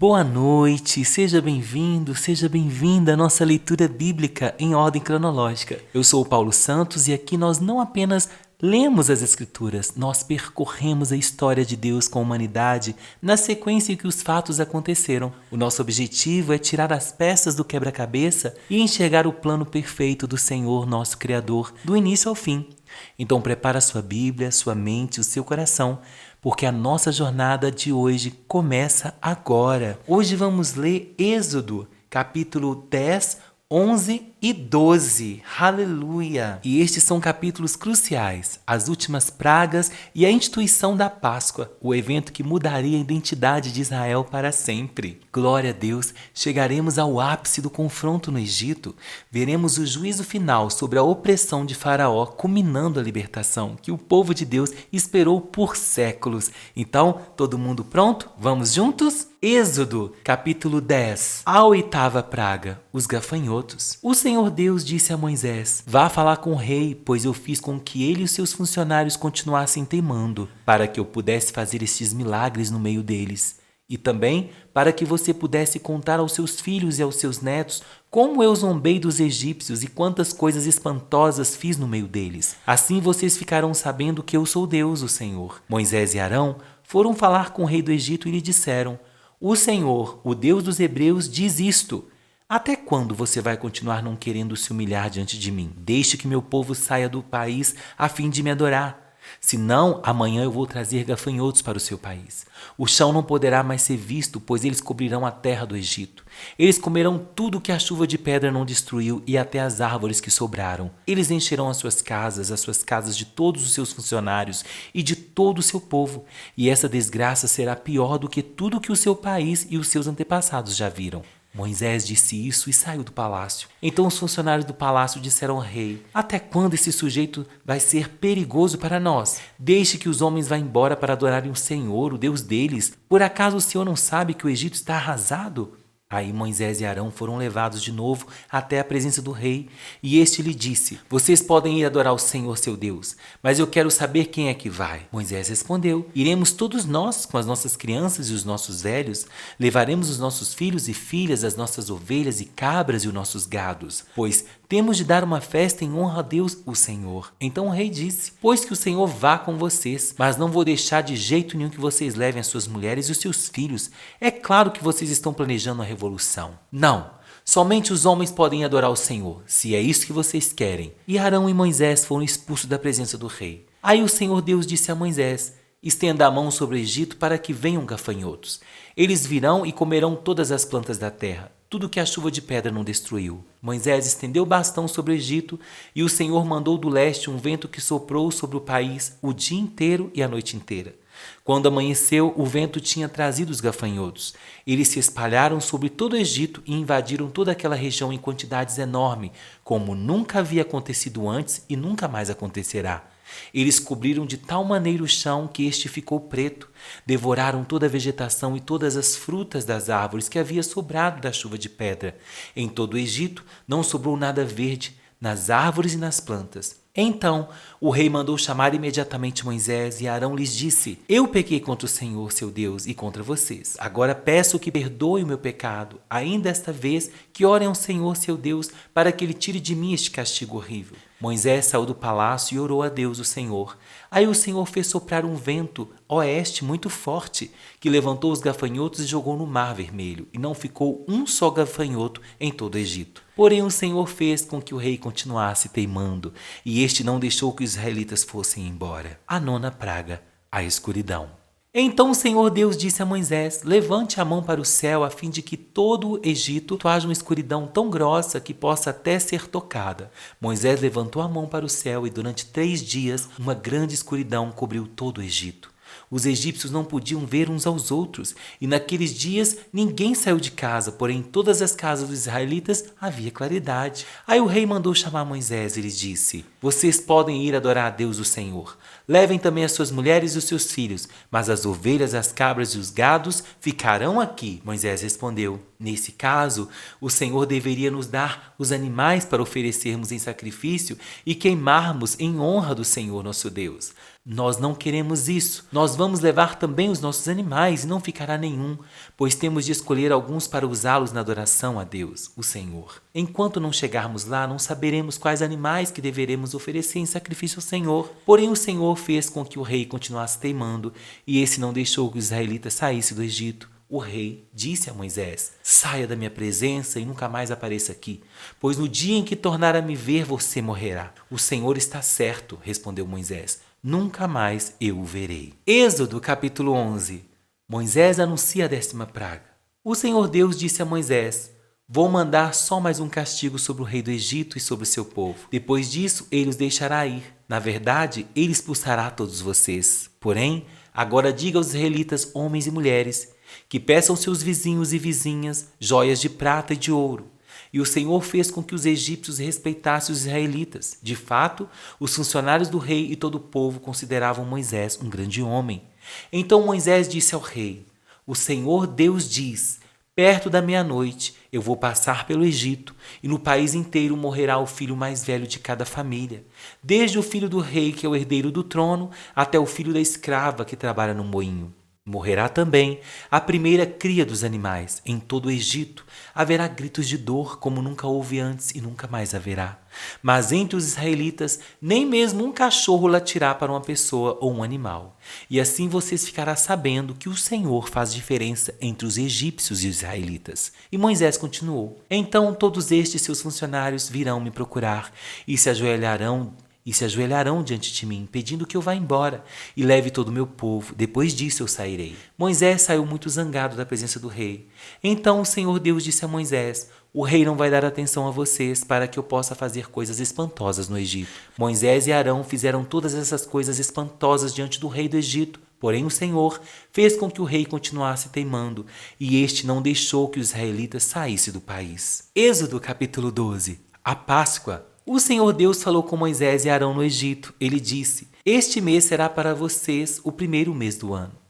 Boa noite, seja bem-vindo, seja bem-vinda à nossa leitura bíblica em ordem cronológica. Eu sou o Paulo Santos e aqui nós não apenas lemos as Escrituras, nós percorremos a história de Deus com a humanidade na sequência em que os fatos aconteceram. O nosso objetivo é tirar as peças do quebra-cabeça e enxergar o plano perfeito do Senhor, nosso Criador, do início ao fim. Então prepara a sua Bíblia, sua mente, o seu coração, porque a nossa jornada de hoje começa agora. Hoje vamos ler Êxodo, capítulo 10, 11 e 12. Aleluia! E estes são capítulos cruciais, as últimas pragas e a instituição da Páscoa, o evento que mudaria a identidade de Israel para sempre. Glória a Deus! Chegaremos ao ápice do confronto no Egito. Veremos o juízo final sobre a opressão de Faraó, culminando a libertação que o povo de Deus esperou por séculos. Então, todo mundo pronto? Vamos juntos? Êxodo, capítulo 10. A oitava praga, os gafanhotos. O Senhor Deus disse a Moisés: vá falar com o rei, pois eu fiz com que ele e os seus funcionários continuassem teimando, para que eu pudesse fazer estes milagres no meio deles. E também para que você pudesse contar aos seus filhos e aos seus netos como eu zombei dos egípcios e quantas coisas espantosas fiz no meio deles. Assim vocês ficarão sabendo que eu sou Deus, o Senhor. Moisés e Arão foram falar com o rei do Egito e lhe disseram: o Senhor, o Deus dos Hebreus, diz isto: até quando você vai continuar não querendo se humilhar diante de mim? Deixe que meu povo saia do país a fim de me adorar. Senão, amanhã eu vou trazer gafanhotos para o seu país. O chão não poderá mais ser visto, pois eles cobrirão a terra do Egito. Eles comerão tudo que a chuva de pedra não destruiu e até as árvores que sobraram. Eles encherão as suas casas de todos os seus funcionários e de todo o seu povo. E essa desgraça será pior do que tudo que o seu país e os seus antepassados já viram. Moisés disse isso e saiu do palácio. Então os funcionários do palácio disseram ao rei: até quando esse sujeito vai ser perigoso para nós? Deixe que os homens vá embora para adorarem o Senhor, o Deus deles. Por acaso o Senhor não sabe que o Egito está arrasado? Aí Moisés e Arão foram levados de novo até a presença do rei, e este lhe disse: vocês podem ir adorar o Senhor seu Deus, mas eu quero saber quem é que vai. Moisés respondeu: iremos todos nós, com as nossas crianças e os nossos velhos, levaremos os nossos filhos e filhas, as nossas ovelhas e cabras e os nossos gados, pois temos de dar uma festa em honra a Deus, o Senhor. Então o rei disse: pois que o Senhor vá com vocês, mas não vou deixar de jeito nenhum que vocês levem as suas mulheres e os seus filhos. É claro que vocês estão planejando a revolução. Não, somente os homens podem adorar o Senhor, se é isso que vocês querem. E Arão e Moisés foram expulsos da presença do rei. Aí o Senhor Deus disse a Moisés: estenda a mão sobre o Egito para que venham gafanhotos. Eles virão e comerão todas as plantas da terra, tudo que a chuva de pedra não destruiu. Moisés estendeu o bastão sobre o Egito, e o Senhor mandou do leste um vento que soprou sobre o país o dia inteiro e a noite inteira. Quando amanheceu, o vento tinha trazido os gafanhotos. Eles se espalharam sobre todo o Egito e invadiram toda aquela região em quantidades enormes, como nunca havia acontecido antes e nunca mais acontecerá. Eles cobriram de tal maneira o chão que este ficou preto. Devoraram toda a vegetação e todas as frutas das árvores que havia sobrado da chuva de pedra. Em todo o Egito não sobrou nada verde, nas árvores e nas plantas. Então o rei mandou chamar imediatamente Moisés, e Arão lhes disse: eu pequei contra o Senhor, seu Deus, e contra vocês. Agora peço que perdoe o meu pecado, ainda esta vez que orem ao Senhor, seu Deus, para que ele tire de mim este castigo horrível. Moisés saiu do palácio e orou a Deus, o Senhor. Aí o Senhor fez soprar um vento oeste muito forte, que levantou os gafanhotos e jogou no Mar Vermelho, e não ficou um só gafanhoto em todo o Egito. Porém o Senhor fez com que o rei continuasse teimando, e este não deixou que os israelitas fossem embora. A nona praga, a escuridão. Então o Senhor Deus disse a Moisés: levante a mão para o céu, a fim de que todo o Egito haja uma escuridão tão grossa que possa até ser tocada. Moisés levantou a mão para o céu, e durante 3 dias uma grande escuridão cobriu todo o Egito. Os egípcios não podiam ver uns aos outros, e naqueles dias ninguém saiu de casa, porém em todas as casas dos israelitas havia claridade. Aí o rei mandou chamar Moisés e lhes disse: vocês podem ir adorar a Deus, o Senhor. Levem também as suas mulheres e os seus filhos, mas as ovelhas, as cabras e os gados ficarão aqui. Moisés respondeu: nesse caso, o Senhor deveria nos dar os animais para oferecermos em sacrifício e queimarmos em honra do Senhor nosso Deus. Nós não queremos isso. Nós vamos levar também os nossos animais e não ficará nenhum, pois temos de escolher alguns para usá-los na adoração a Deus, o Senhor. Enquanto não chegarmos lá, não saberemos quais animais que deveremos oferecer em sacrifício ao Senhor. Porém, o Senhor fez com que o rei continuasse teimando, e esse não deixou que os israelitas saíssem do Egito. O rei disse a Moisés: saia da minha presença e nunca mais apareça aqui, pois no dia em que tornar a me ver, você morrerá. O Senhor está certo, respondeu Moisés. Nunca mais eu o verei. Êxodo capítulo 11. Moisés anuncia a 10ª praga. O Senhor Deus disse a Moisés: vou mandar só mais um castigo sobre o rei do Egito e sobre o seu povo. Depois disso, ele os deixará ir. Na verdade, ele expulsará todos vocês. Porém, agora diga aos israelitas, homens e mulheres, que peçam seus vizinhos e vizinhas joias de prata e de ouro. E o Senhor fez com que os egípcios respeitassem os israelitas. De fato, os funcionários do rei e todo o povo consideravam Moisés um grande homem. Então Moisés disse ao rei: o Senhor Deus diz: perto da meia-noite eu vou passar pelo Egito, e no país inteiro morrerá o filho mais velho de cada família, desde o filho do rei, que é o herdeiro do trono, até o filho da escrava que trabalha no moinho. Morrerá também a primeira cria dos animais. Em todo o Egito haverá gritos de dor como nunca houve antes e nunca mais haverá. Mas entre os israelitas, nem mesmo um cachorro latirá para uma pessoa ou um animal. E assim vocês ficarão sabendo que o Senhor faz diferença entre os egípcios e os israelitas. E Moisés continuou: então todos estes seus funcionários virão me procurar e se ajoelharão diante de mim, pedindo que eu vá embora e leve todo o meu povo. Depois disso eu sairei. Moisés saiu muito zangado da presença do rei. Então o Senhor Deus disse a Moisés: o rei não vai dar atenção a vocês para que eu possa fazer coisas espantosas no Egito. Moisés e Arão fizeram todas essas coisas espantosas diante do rei do Egito. Porém o Senhor fez com que o rei continuasse teimando, e este não deixou que os israelitas saíssem do país. Êxodo capítulo 12. A Páscoa. O Senhor Deus falou com Moisés e Arão no Egito. Ele disse: este mês será para vocês o primeiro mês do ano.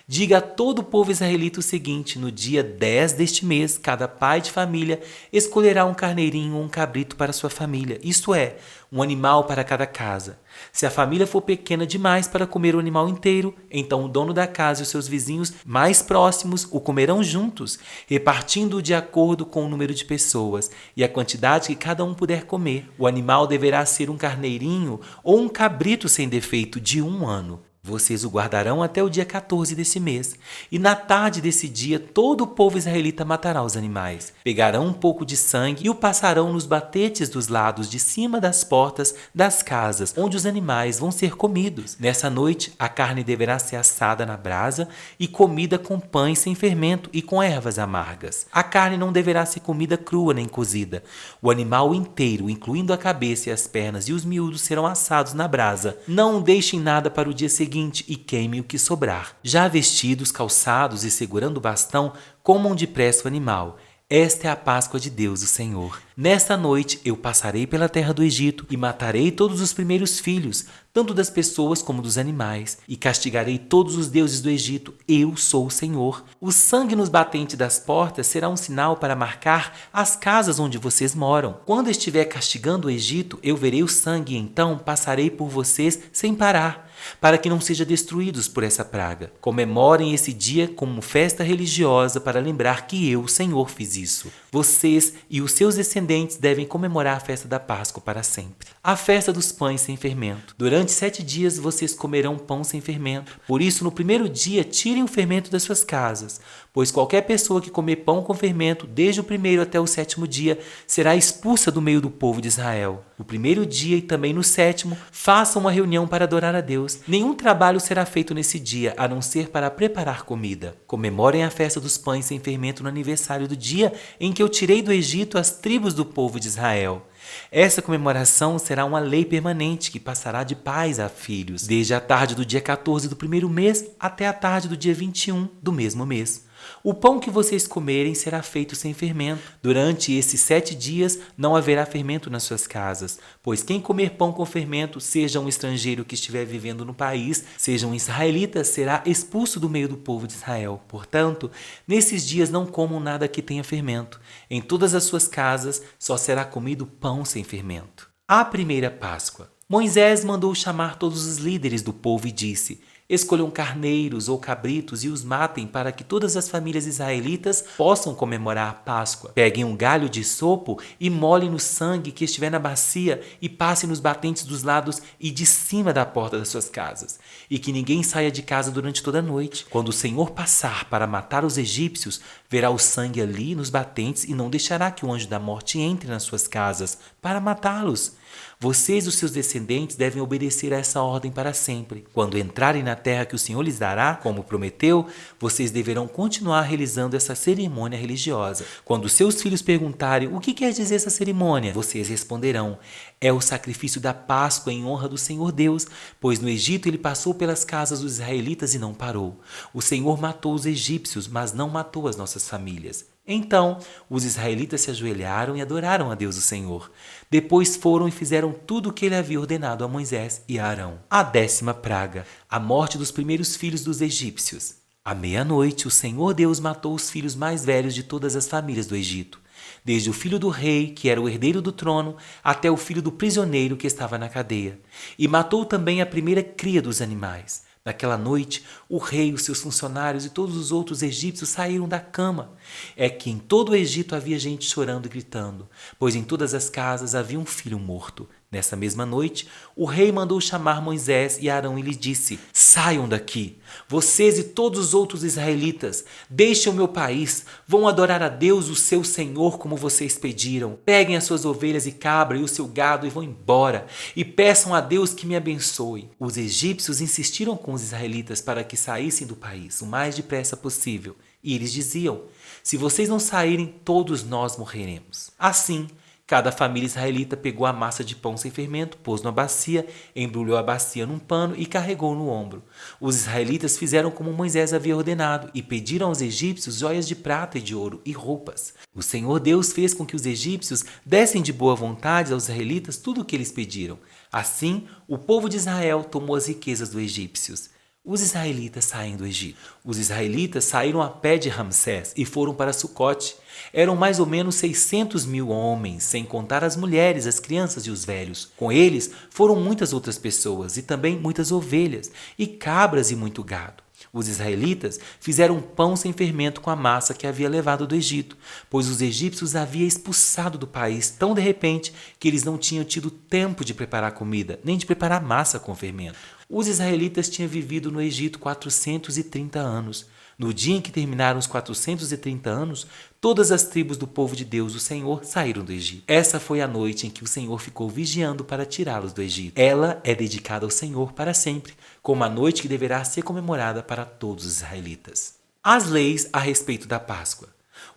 Diga a todo o povo israelita o seguinte: no dia 10 deste mês, cada pai de família escolherá um carneirinho ou um cabrito para sua família, isto é, um animal para cada casa. Se a família for pequena demais para comer o animal inteiro, então o dono da casa e os seus vizinhos mais próximos o comerão juntos, repartindo-o de acordo com o número de pessoas e a quantidade que cada um puder comer. O animal deverá ser um carneirinho ou um cabrito sem defeito de 1 ano. Vocês o guardarão até o dia 14 desse mês, e na tarde desse dia todo o povo israelita matará os animais. Pegarão um pouco de sangue e o passarão nos batetes dos lados de cima das portas das casas, onde os animais vão ser comidos. Nessa noite, a carne deverá ser assada na brasa e comida com pães sem fermento e com ervas amargas. A carne não deverá ser comida crua nem cozida. O animal inteiro, incluindo a cabeça e as pernas e os miúdos, serão assados na brasa. Não deixem nada para o dia seguinte e queime o que sobrar. Já vestidos, calçados e segurando o bastão, comam depressa o animal. Esta é a Páscoa de Deus, o Senhor. Nesta noite eu passarei pela terra do Egito e matarei todos os primeiros filhos, tanto das pessoas como dos animais, e castigarei todos os deuses do Egito. Eu sou o Senhor. O sangue nos batentes das portas será um sinal para marcar as casas onde vocês moram. Quando estiver castigando o Egito, eu verei o sangue e então passarei por vocês sem parar, para que não sejam destruídos por essa praga. Comemorem esse dia como festa religiosa para lembrar que eu, o Senhor, fiz isso. Vocês e os seus descendentes devem comemorar a festa da Páscoa para sempre. A festa dos pães sem fermento. Durante 7 dias vocês comerão pão sem fermento. Por isso, no primeiro dia, tirem o fermento das suas casas, pois qualquer pessoa que comer pão com fermento, desde o primeiro até o 7º dia, será expulsa do meio do povo de Israel. No primeiro dia e também no 7º, façam uma reunião para adorar a Deus. Nenhum trabalho será feito nesse dia, a não ser para preparar comida. Comemorem a festa dos pães sem fermento no aniversário do dia em que eu tirei do Egito as tribos do povo de Israel. Essa comemoração será uma lei permanente que passará de pais a filhos, desde a tarde do dia 14 do primeiro mês até a tarde do dia 21 do mesmo mês. O pão que vocês comerem será feito sem fermento. Durante esses 7 dias não haverá fermento nas suas casas, pois quem comer pão com fermento, seja um estrangeiro que estiver vivendo no país, seja um israelita, será expulso do meio do povo de Israel. Portanto, nesses dias não comam nada que tenha fermento. Em todas as suas casas só será comido pão sem fermento. A primeira Páscoa. Moisés mandou chamar todos os líderes do povo e disse: escolham carneiros ou cabritos e os matem para que todas as famílias israelitas possam comemorar a Páscoa. Peguem um galho de sopo e molhem no sangue que estiver na bacia e passem nos batentes dos lados e de cima da porta das suas casas. E que ninguém saia de casa durante toda a noite. Quando o Senhor passar para matar os egípcios, verá o sangue ali nos batentes e não deixará que o anjo da morte entre nas suas casas para matá-los. Vocês e os seus descendentes devem obedecer a essa ordem para sempre. Quando entrarem na terra que o Senhor lhes dará, como prometeu, vocês deverão continuar realizando essa cerimônia religiosa. Quando seus filhos perguntarem o que quer dizer essa cerimônia, vocês responderão: é o sacrifício da Páscoa em honra do Senhor Deus, pois no Egito ele passou pelas casas dos israelitas e não parou. O Senhor matou os egípcios, mas não matou as nossas famílias. Então, os israelitas se ajoelharam e adoraram a Deus o Senhor. Depois foram e fizeram tudo o que ele havia ordenado a Moisés e a Arão. A 10ª praga, a morte dos primeiros filhos dos egípcios. À meia-noite, o Senhor Deus matou os filhos mais velhos de todas as famílias do Egito, desde o filho do rei, que era o herdeiro do trono, até o filho do prisioneiro que estava na cadeia. E matou também a primeira cria dos animais. Naquela noite, o rei, os seus funcionários e todos os outros egípcios saíram da cama. É que em todo o Egito havia gente chorando e gritando, pois em todas as casas havia um filho morto. Nessa mesma noite, o rei mandou chamar Moisés e Arão e lhes disse: saiam daqui, vocês e todos os outros israelitas, deixem o meu país, vão adorar a Deus, o seu Senhor, como vocês pediram. Peguem as suas ovelhas e cabra e o seu gado e vão embora, e peçam a Deus que me abençoe. Os egípcios insistiram com os israelitas para que saíssem do país o mais depressa possível, e eles diziam: se vocês não saírem, todos nós morreremos. Assim, cada família israelita pegou a massa de pão sem fermento, pôs numa bacia, embrulhou a bacia num pano e carregou no ombro. Os israelitas fizeram como Moisés havia ordenado e pediram aos egípcios joias de prata e de ouro e roupas. O Senhor Deus fez com que os egípcios dessem de boa vontade aos israelitas tudo o que eles pediram. Assim, o povo de Israel tomou as riquezas dos egípcios. Os israelitas saem do Egito. Os israelitas saíram a pé de Ramsés e foram para Sucote. Eram mais ou menos 600.000 homens, sem contar as mulheres, as crianças e os velhos. Com eles foram muitas outras pessoas e também muitas ovelhas e cabras e muito gado. Os israelitas fizeram pão sem fermento com a massa que havia levado do Egito, pois os egípcios haviam expulsado do país tão de repente que eles não tinham tido tempo de preparar comida, nem de preparar massa com fermento. Os israelitas tinham vivido no Egito 430 anos. No dia em que terminaram os 430 anos, todas as tribos do povo de Deus, o Senhor, saíram do Egito. Essa foi a noite em que o Senhor ficou vigiando para tirá-los do Egito. Ela é dedicada ao Senhor para sempre, como a noite que deverá ser comemorada para todos os israelitas. As leis a respeito da Páscoa.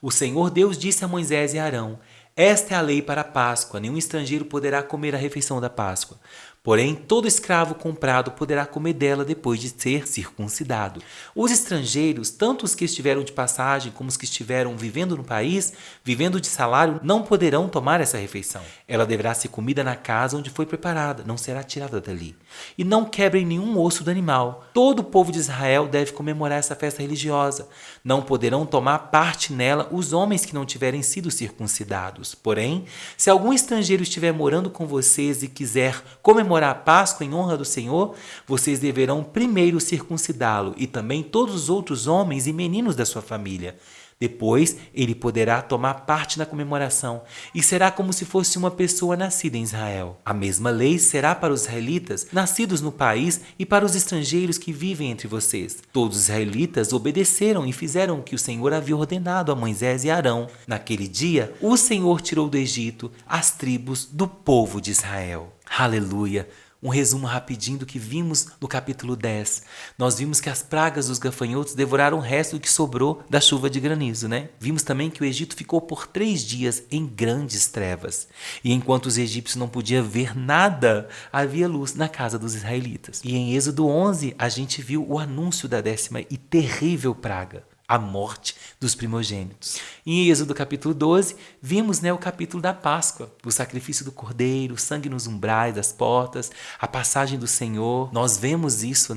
O Senhor Deus disse a Moisés e a Arão: esta é a lei para a Páscoa, nenhum estrangeiro poderá comer a refeição da Páscoa. Porém, todo escravo comprado poderá comer dela depois de ser circuncidado. Os estrangeiros, tanto os que estiveram de passagem como os que estiveram vivendo no país, vivendo de salário, não poderão tomar essa refeição. Ela deverá ser comida na casa onde foi preparada, não será tirada dali. E não quebrem nenhum osso do animal. Todo o povo de Israel deve comemorar essa festa religiosa. Não poderão tomar parte nela os homens que não tiverem sido circuncidados. Porém, se algum estrangeiro estiver morando com vocês e quiser comemorar a Páscoa em honra do Senhor, vocês deverão primeiro circuncidá-lo e também todos os outros homens e meninos da sua família. Depois, ele poderá tomar parte na comemoração e será como se fosse uma pessoa nascida em Israel. A mesma lei será para os israelitas nascidos no país e para os estrangeiros que vivem entre vocês. Todos os israelitas obedeceram e fizeram o que o Senhor havia ordenado a Moisés e Arão. Naquele dia, o Senhor tirou do Egito as tribos do povo de Israel. Aleluia! Um resumo rapidinho do que vimos no capítulo 10. Nós vimos que as pragas dos gafanhotos devoraram o resto do que sobrou da chuva de granizo, né? Vimos também que o Egito ficou por 3 dias em grandes trevas. E enquanto os egípcios não podiam ver nada, havia luz na casa dos israelitas. E em Êxodo 11, a gente viu o anúncio da 10ª e terrível praga: a morte dos primogênitos. Em Êxodo capítulo 12, vimos o capítulo da Páscoa, o sacrifício do cordeiro, o sangue nos umbrais das portas, a passagem do Senhor. Nós vemos isso,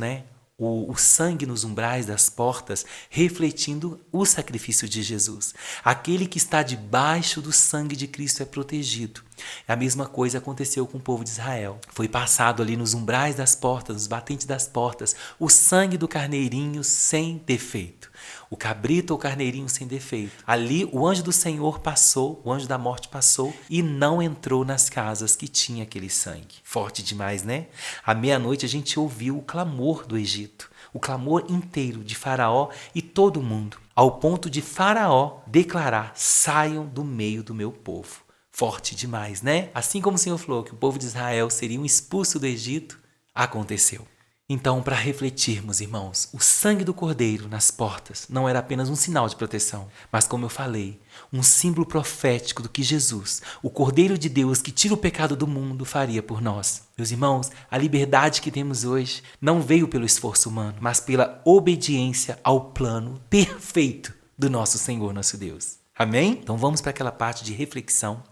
o sangue nos umbrais das portas, refletindo o sacrifício de Jesus. Aquele que está debaixo do sangue de Cristo é protegido. A mesma coisa aconteceu com o povo de Israel. Foi passado ali nos umbrais das portas, nos batentes das portas, o sangue do carneirinho sem defeito. O cabrito ou carneirinho sem defeito. Ali o anjo do Senhor passou, o anjo da morte passou e não entrou nas casas que tinha aquele sangue. Forte demais, né? À meia-noite a gente ouviu o clamor do Egito, o clamor inteiro de Faraó e todo mundo, ao ponto de Faraó declarar: saiam do meio do meu povo. Forte demais, né? Assim como o Senhor falou que o povo de Israel seria expulso do Egito, aconteceu. Então, para refletirmos, irmãos, o sangue do Cordeiro nas portas não era apenas um sinal de proteção, mas, como eu falei, um símbolo profético do que Jesus, o Cordeiro de Deus que tira o pecado do mundo, faria por nós. Meus irmãos, a liberdade que temos hoje não veio pelo esforço humano, mas pela obediência ao plano perfeito do nosso Senhor, nosso Deus. Amém? Então vamos para aquela parte de reflexão,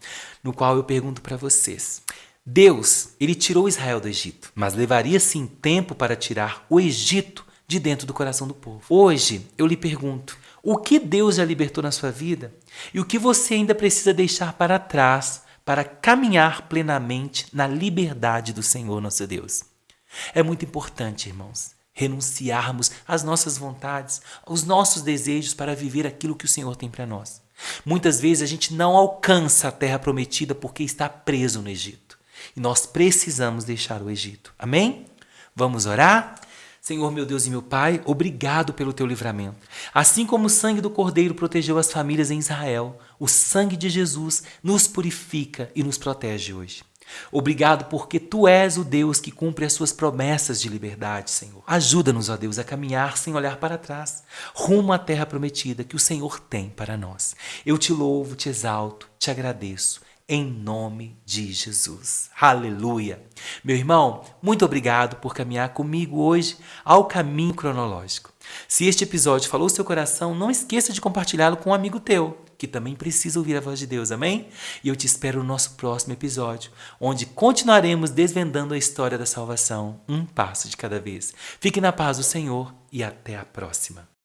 no qual eu pergunto para vocês. Deus, ele tirou Israel do Egito, mas levaria sim tempo para tirar o Egito de dentro do coração do povo. Hoje, eu lhe pergunto, o que Deus já libertou na sua vida e o que você ainda precisa deixar para trás para caminhar plenamente na liberdade do Senhor, nosso Deus? É muito importante, irmãos, renunciarmos às nossas vontades, aos nossos desejos para viver aquilo que o Senhor tem para nós. Muitas vezes a gente não alcança a terra prometida porque está preso no Egito. E nós precisamos deixar o Egito. Amém? Vamos orar? Senhor, meu Deus e meu Pai, obrigado pelo teu livramento. Assim como o sangue do Cordeiro protegeu as famílias em Israel, o sangue de Jesus nos purifica e nos protege hoje. Obrigado porque Tu és o Deus que cumpre as Suas promessas de liberdade, Senhor. Ajuda-nos, ó Deus, a caminhar sem olhar para trás, rumo à terra prometida que o Senhor tem para nós. Eu Te louvo, Te exalto, Te agradeço. Em nome de Jesus. Aleluia! Meu irmão, muito obrigado por caminhar comigo hoje ao caminho cronológico. Se este episódio falou seu coração, não esqueça de compartilhá-lo com um amigo teu, que também precisa ouvir a voz de Deus, amém? E eu te espero no nosso próximo episódio, onde continuaremos desvendando a história da salvação, um passo de cada vez. Fique na paz do Senhor e até a próxima.